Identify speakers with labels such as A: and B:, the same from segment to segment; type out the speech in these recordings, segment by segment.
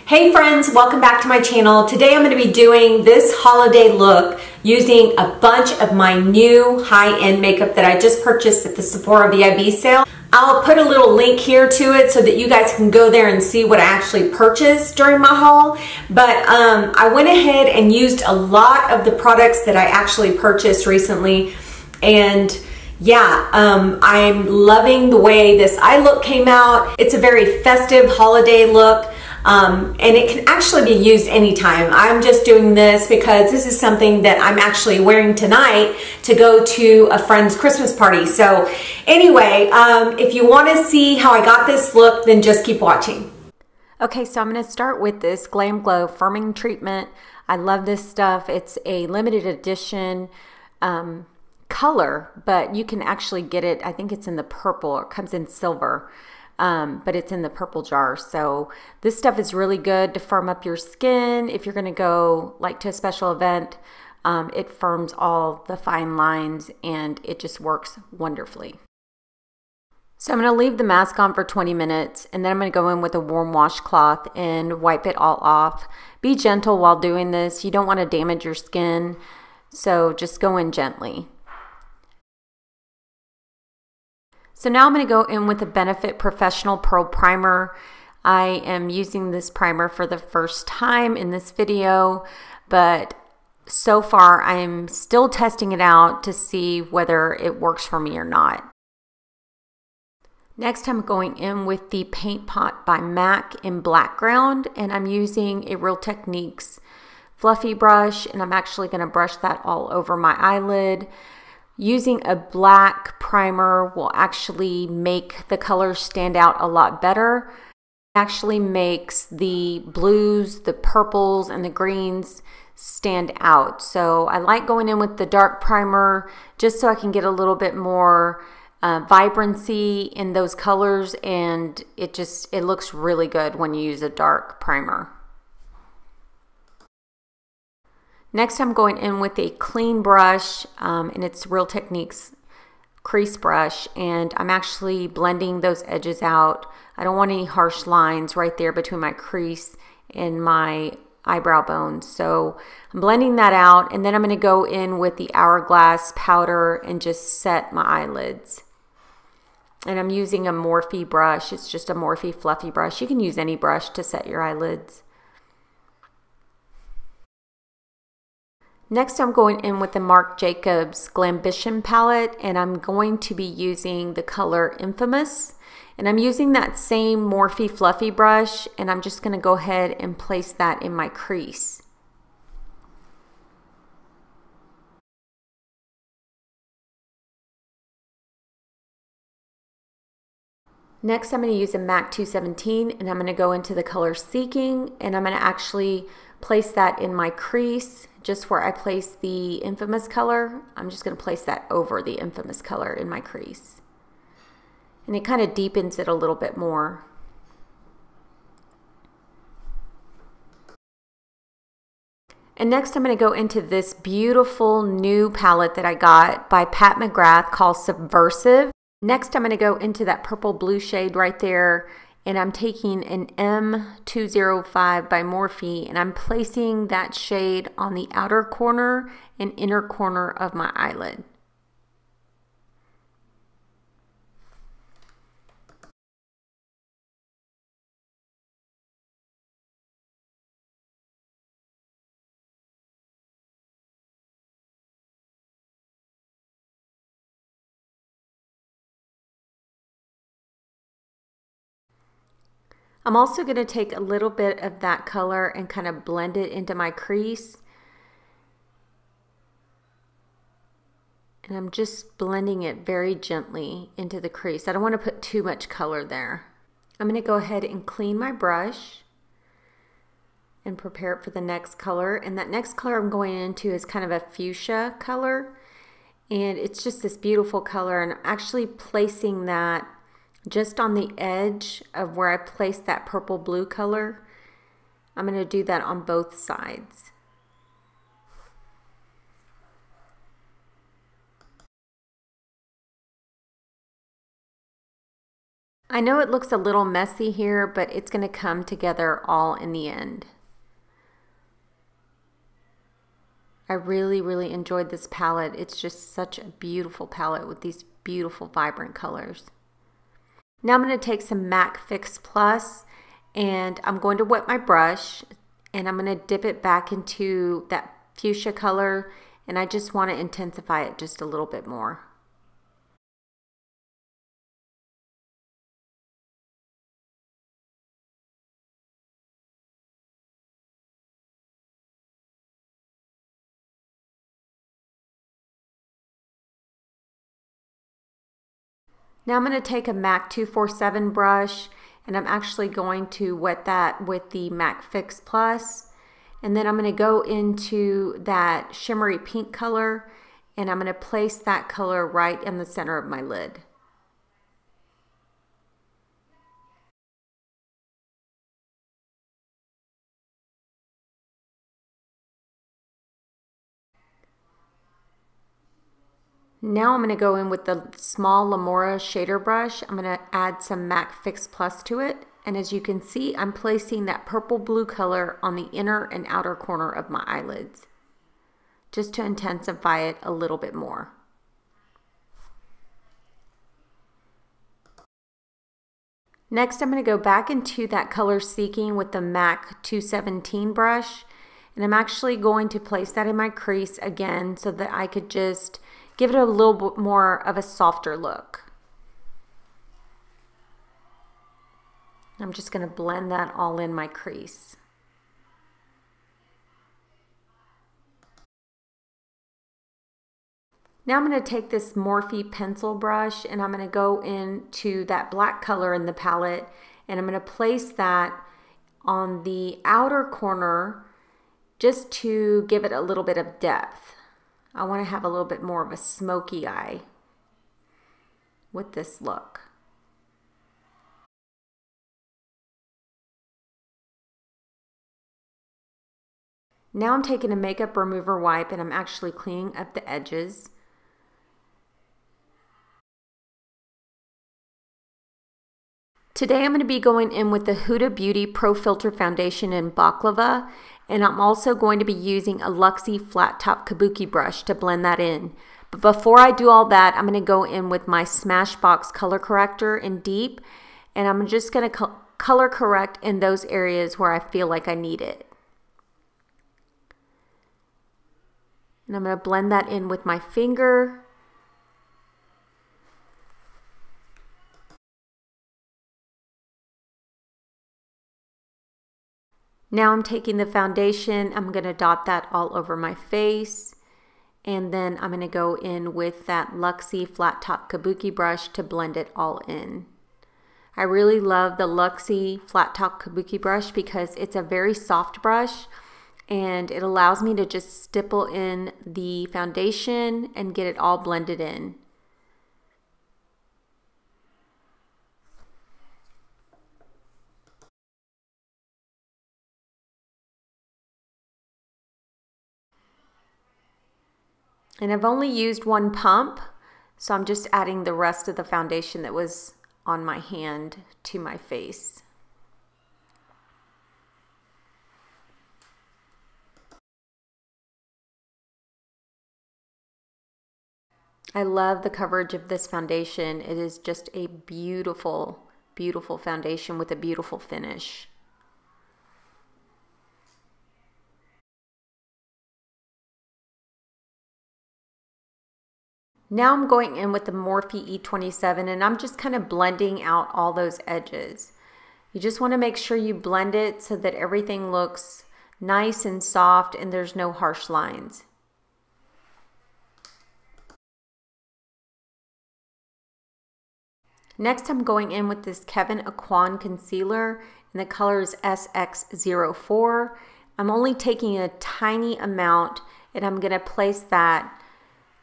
A: Hey friends, welcome back to my channel. Today I'm going to be doing this holiday look using a bunch of my new high-end makeup that I just purchased at the Sephora VIB sale. I'll put a little link here to it so that you guys can go there and see what I actually purchased during my haul. But I went ahead and used a lot of the products that I actually purchased recently, and yeah, I'm loving the way this eye look came out. It's a very festive holiday look. And it can actually be used anytime. I'm just doing this because this is something that I'm actually wearing tonight to go to a friend's Christmas party. So anyway, if you want to see how I got this look, then just keep watching. Okay, so I'm going to start with this Glam Glow Firming Treatment. I love this stuff. It's a limited edition color, but you can actually get it, I think it's in the purple, it comes in silver. But it's in the purple jar. So this stuff is really good to firm up your skin. If you're going to go like to a special event, it firms all the fine lines and it just works wonderfully. So I'm going to leave the mask on for 20 minutes and then I'm going to go in with a warm washcloth and wipe it all off. Be gentle while doing this. You don't want to damage your skin, so just go in gently. So now I'm going to go in with the Benefit Professional Pearl Primer. I am using this primer for the first time in this video, but so far I'm still testing it out to see whether it works for me or not. Next I'm going in with the Paint Pot by MAC in Blackground, and I'm using a Real Techniques fluffy brush, and I'm actually going to brush that all over my eyelid. Using a black primer will actually make the colors stand out a lot better. It actually makes the blues, the purples, and the greens stand out. So I like going in with the dark primer just so I can get a little bit more vibrancy in those colors, and it looks really good when you use a dark primer. Next I'm going in with a clean brush, and it's Real Techniques crease brush, and I'm actually blending those edges out. I don't want any harsh lines right there between my crease and my eyebrow bone. So I'm blending that out, and then I'm going to go in with the Hourglass powder and just set my eyelids. And I'm using a Morphe brush. It's just a Morphe fluffy brush. You can use any brush to set your eyelids. Next I'm going in with the Marc Jacobs Glambition palette, and I'm going to be using the color Infamous. And I'm using that same Morphe fluffy brush, and I'm just going to go ahead and place that in my crease. Next I'm going to use a MAC 217, and I'm going to go into the color Seeking, and I'm going to actually place that in my crease. Just where I place the Infamous color, I'm just going to place that over the Infamous color in my crease. And it kind of deepens it a little bit more. And next I'm going to go into this beautiful new palette that I got by Pat McGrath called Subversive. Next I'm going to go into that purple blue shade right there, and I'm taking an M205 by Morphe, and I'm placing that shade on the outer corner and inner corner of my eyelid. I'm also going to take a little bit of that color and kind of blend it into my crease. And I'm just blending it very gently into the crease. I don't want to put too much color there. I'm going to go ahead and clean my brush and prepare it for the next color. And that next color I'm going into is kind of a fuchsia color. And it's just this beautiful color, and I'm actually placing that just on the edge of where I placed that purple blue color. I'm going to do that on both sides. I know it looks a little messy here, but it's going to come together all in the end. I really, really enjoyed this palette. It's just such a beautiful palette with these beautiful, vibrant colors. Now I'm going to take some MAC Fix Plus and I'm going to wet my brush and I'm going to dip it back into that fuchsia color, and I just want to intensify it just a little bit more. Now I'm going to take a MAC 247 brush and I'm actually going to wet that with the MAC Fix Plus, and then I'm going to go into that shimmery pink color and I'm going to place that color right in the center of my lid. Now I'm going to go in with the small Lamora shader brush. I'm going to add some MAC Fix Plus to it. And as you can see, I'm placing that purple blue color on the inner and outer corner of my eyelids, just to intensify it a little bit more. Next, I'm going to go back into that color seeking with the MAC 217 brush. And I'm actually going to place that in my crease again so that I could just give it a little bit more of a softer look. I'm just going to blend that all in my crease. Now I'm going to take this Morphe pencil brush and I'm going to go into that black color in the palette and I'm going to place that on the outer corner just to give it a little bit of depth. I want to have a little bit more of a smoky eye with this look. Now I'm taking a makeup remover wipe and I'm actually cleaning up the edges. Today I'm going to be going in with the Huda Beauty Pro Filter Foundation in Baklava, and I'm also going to be using a Luxie Flat Top Kabuki brush to blend that in. But before I do all that, I'm going to go in with my Smashbox color corrector in Deep, and I'm just going to color correct in those areas where I feel like I need it. And I'm going to blend that in with my finger. Now I'm taking the foundation, I'm going to dot that all over my face, and then I'm going to go in with that Luxie Flat Top Kabuki brush to blend it all in. I really love the Luxie Flat Top Kabuki brush because it's a very soft brush and it allows me to just stipple in the foundation and get it all blended in. And I've only used one pump, so I'm just adding the rest of the foundation that was on my hand to my face. I love the coverage of this foundation. It is just a beautiful, beautiful foundation with a beautiful finish. Now I'm going in with the Morphe E27 and I'm just kind of blending out all those edges. You just want to make sure you blend it so that everything looks nice and soft and there's no harsh lines. Next I'm going in with this Kevyn Aucoin concealer and the color is SX04. I'm only taking a tiny amount and I'm going to place that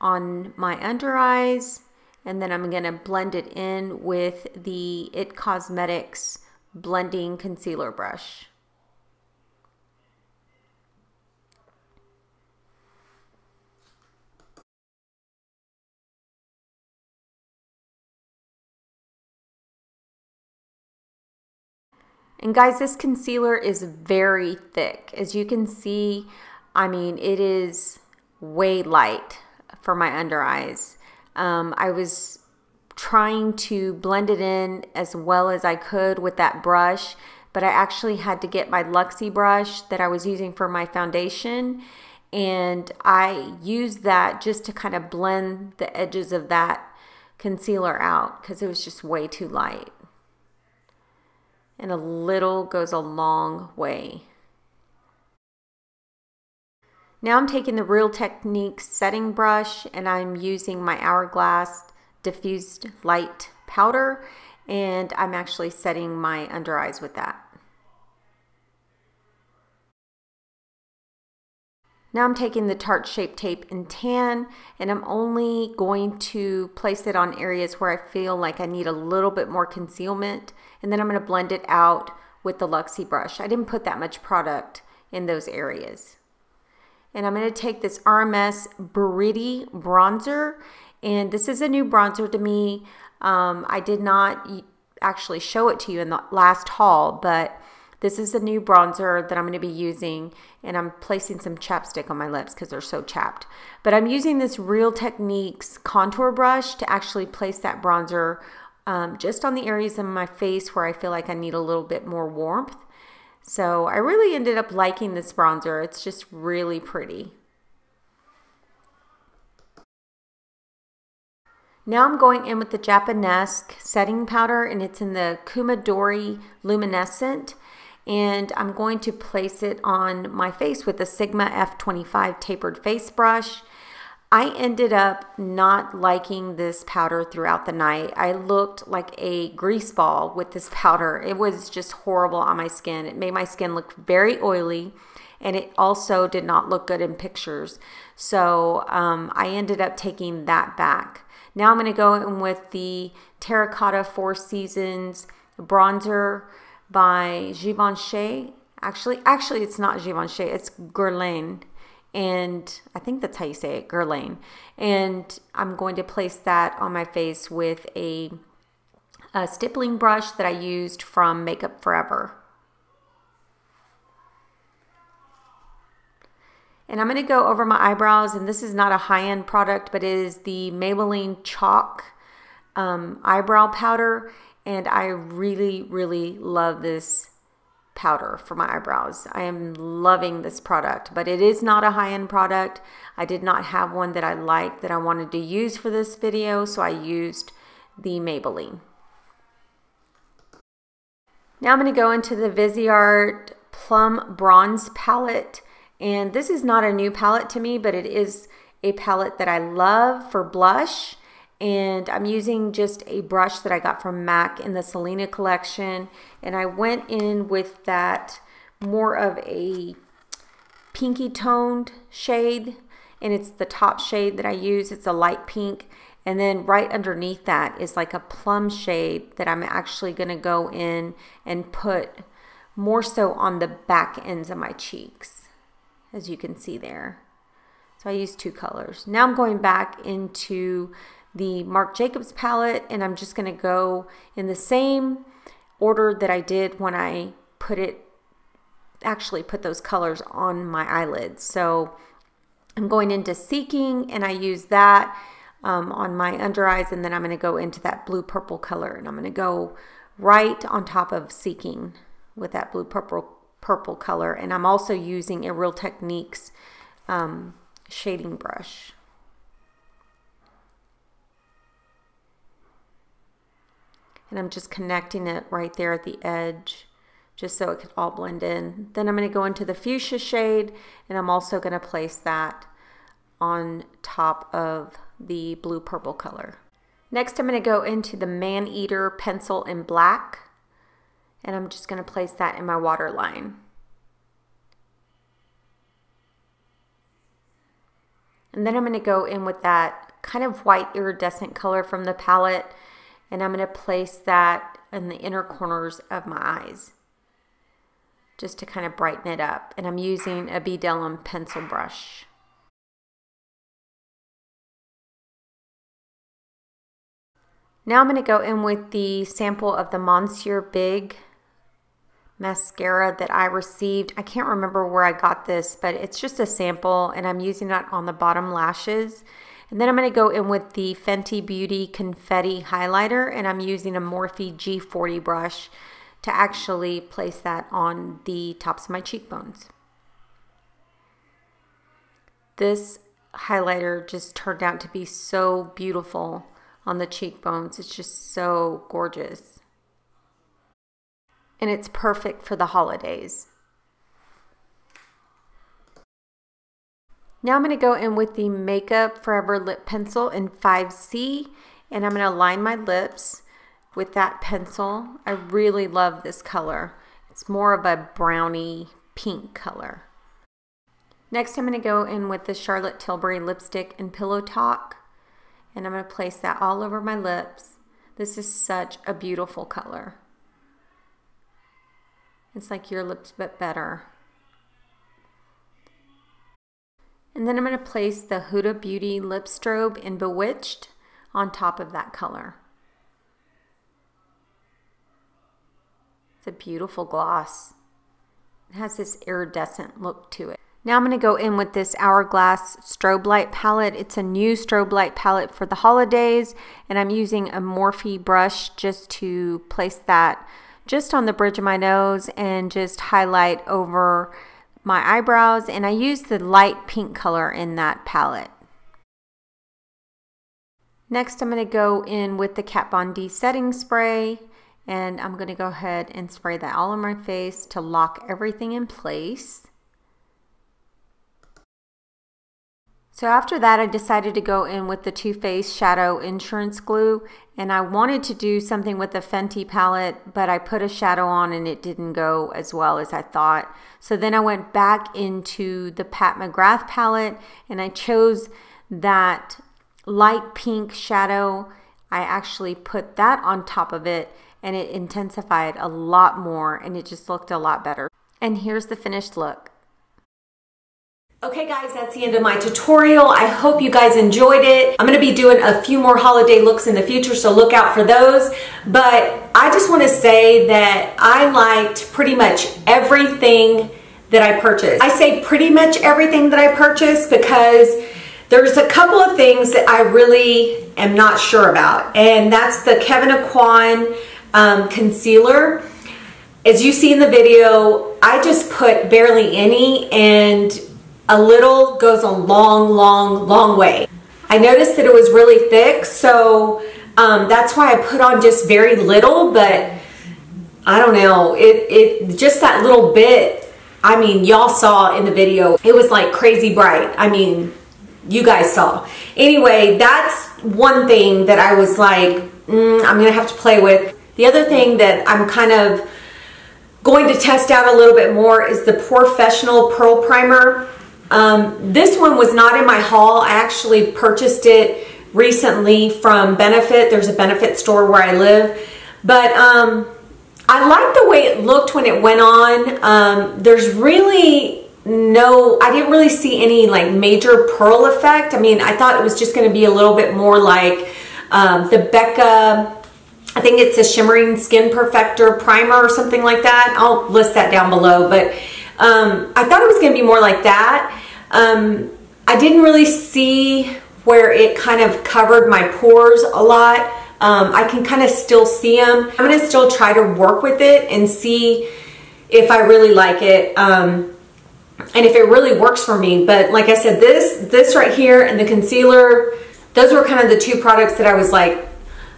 A: on my under eyes, and then I'm going to blend it in with the IT Cosmetics blending concealer brush. And guys, this concealer is very thick. As you can see, I mean, it is way light for my under eyes. I was trying to blend it in as well as I could with that brush, but I actually had to get my Luxie brush that I was using for my foundation, and I used that just to kind of blend the edges of that concealer out because it was just way too light. And a little goes a long way. Now I'm taking the Real Techniques setting brush and I'm using my Hourglass diffused light powder, and I'm actually setting my under eyes with that. Now I'm taking the Tarte Shape Tape in Tan, and I'm only going to place it on areas where I feel like I need a little bit more concealment, and then I'm going to blend it out with the Luxie brush. I didn't put that much product in those areas. And I'm going to take this RMS Buriti Bronzer, and this is a new bronzer to me. I did not actually show it to you in the last haul, but this is a new bronzer that I'm going to be using, and I'm placing some chapstick on my lips because they're so chapped. But I'm using this Real Techniques contour brush to actually place that bronzer just on the areas of my face where I feel like I need a little bit more warmth. So I really ended up liking this bronzer. It's just really pretty. Now I'm going in with the Japonesque setting powder, and it's in the Kumadori Luminescent, and I'm going to place it on my face with the Sigma F25 tapered face brush. I ended up not liking this powder throughout the night. I looked like a grease ball with this powder. It was just horrible on my skin. It made my skin look very oily, and it also did not look good in pictures. So I ended up taking that back. Now I'm going to go in with the Terracotta 4 Seasons bronzer by Givenchy. Actually, it's not Givenchy, it's Guerlain. And I think that's how you say it, Guerlain. And I'm going to place that on my face with a stippling brush that I used from Makeup Forever. And I'm going to go over my eyebrows, and this is not a high-end product, but it is the Maybelline Chalk eyebrow powder, and I really, really love this powder for my eyebrows. I am loving this product, but it is not a high-end product. I did not have one that I liked that I wanted to use for this video, so I used the Maybelline. Now I'm going to go into the Viseart Plum Bronze palette. And this is not a new palette to me, but it is a palette that I love for blush. And I'm using just a brush that I got from MAC in the Selena collection. And I went in with that more of a pinky toned shade. And it's the top shade that I use. It's a light pink. And then right underneath that is like a plum shade that I'm actually going to go in and put more so on the back ends of my cheeks, as you can see there. So I used two colors. Now I'm going back into the Marc Jacobs palette, and I'm just going to go in the same order that I did when I actually put those colors on my eyelids. So I'm going into Seeking, and I use that on my under eyes, and then I'm going to go into that blue purple color, and I'm going to go right on top of Seeking with that blue purple color. And I'm also using a Real Techniques shading brush. And I'm just connecting it right there at the edge just so it could all blend in. Then I'm going to go into the fuchsia shade, and I'm also going to place that on top of the blue purple color. Next I'm going to go into the Man Eater pencil in black, and I'm just going to place that in my waterline. And then I'm going to go in with that kind of white iridescent color from the palette, and I'm going to place that in the inner corners of my eyes just to kind of brighten it up. And I'm using a B. Dellum pencil brush. Now I'm going to go in with the sample of the Monsieur Big mascara that I received. I can't remember where I got this, but it's just a sample and I'm using that on the bottom lashes. And then I'm going to go in with the Fenty Beauty Confetti highlighter, and I'm using a Morphe G40 brush to actually place that on the tops of my cheekbones. This highlighter just turned out to be so beautiful on the cheekbones. It's just so gorgeous. And it's perfect for the holidays. Now I'm going to go in with the Makeup Forever Lip Pencil in 5C, and I'm going to line my lips with that pencil. I really love this color. It's more of a brownie pink color. Next I'm going to go in with the Charlotte Tilbury lipstick in Pillow Talk, and I'm going to place that all over my lips. This is such a beautiful color. It's like your lips but better. And then I'm going to place the Huda Beauty Lip Strobe in Bewitched on top of that color. It's a beautiful gloss. It has this iridescent look to it. Now I'm going to go in with this Hourglass Strobe Light palette. It's a new Strobe Light palette for the holidays, and I'm using a Morphe brush just to place that just on the bridge of my nose and just highlight over my eyebrows, and I use the light pink color in that palette. Next I'm going to go in with the Kat Von D setting spray, and I'm going to go ahead and spray that all on my face to lock everything in place. So after that I decided to go in with the Too Faced Shadow Insurance Glue, and I wanted to do something with the Fenty palette, but I put a shadow on and it didn't go as well as I thought. So then I went back into the Pat McGrath palette and I chose that light pink shadow. I actually put that on top of it and it intensified a lot more and it just looked a lot better. And here's the finished look. Okay guys, that's the end of my tutorial. I hope you guys enjoyed it. I'm going to be doing a few more holiday looks in the future, so look out for those. But I just want to say that I liked pretty much everything that I purchased. I say pretty much everything that I purchased because there's a couple of things that I really am not sure about, and that's the Kevyn Aucoin concealer. As you see in the video, I just put barely any, and a little goes a long way. I noticed that it was really thick, so that's why I put on just very little, but I don't know, it just that little bit, I mean, y'all saw in the video, it was like crazy bright. I mean, you guys saw. Anyway, that's one thing that I was like, I'm gonna have to play with. The other thing that I'm kind of going to test out a little bit more is the Porefessional Pearl Primer. This one was not in my haul. I actually purchased it recently from Benefit. There's a Benefit store where I live. But I liked the way it looked when it went on. There's really no, I didn't really see any like major pearl effect. I mean, I thought it was just going to be a little bit more like the Becca, I think it's a Shimmering Skin Perfector Primer or something like that. I'll list that down below. But I thought it was going to be more like that. I didn't really see where it kind of covered my pores a lot. I can kind of still see them. I'm going to still try to work with it and see if I really like it and if it really works for me. But like I said, this right here and the concealer, those were kind of the two products that I was like,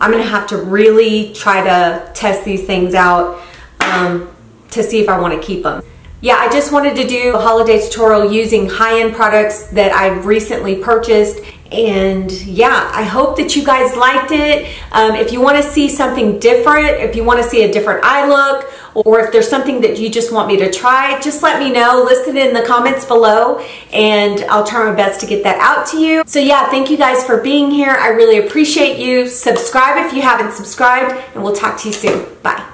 A: I'm going to have to really try to test these things out to see if I want to keep them. Yeah, I just wanted to do a holiday tutorial using high-end products that I've recently purchased. And yeah, I hope that you guys liked it. If you want to see something different, if you want to see a different eye look, or if there's something that you just want me to try, just let me know. List it in the comments below and I'll try my best to get that out to you. So yeah, thank you guys for being here. I really appreciate you. Subscribe if you haven't subscribed, and we'll talk to you soon. Bye.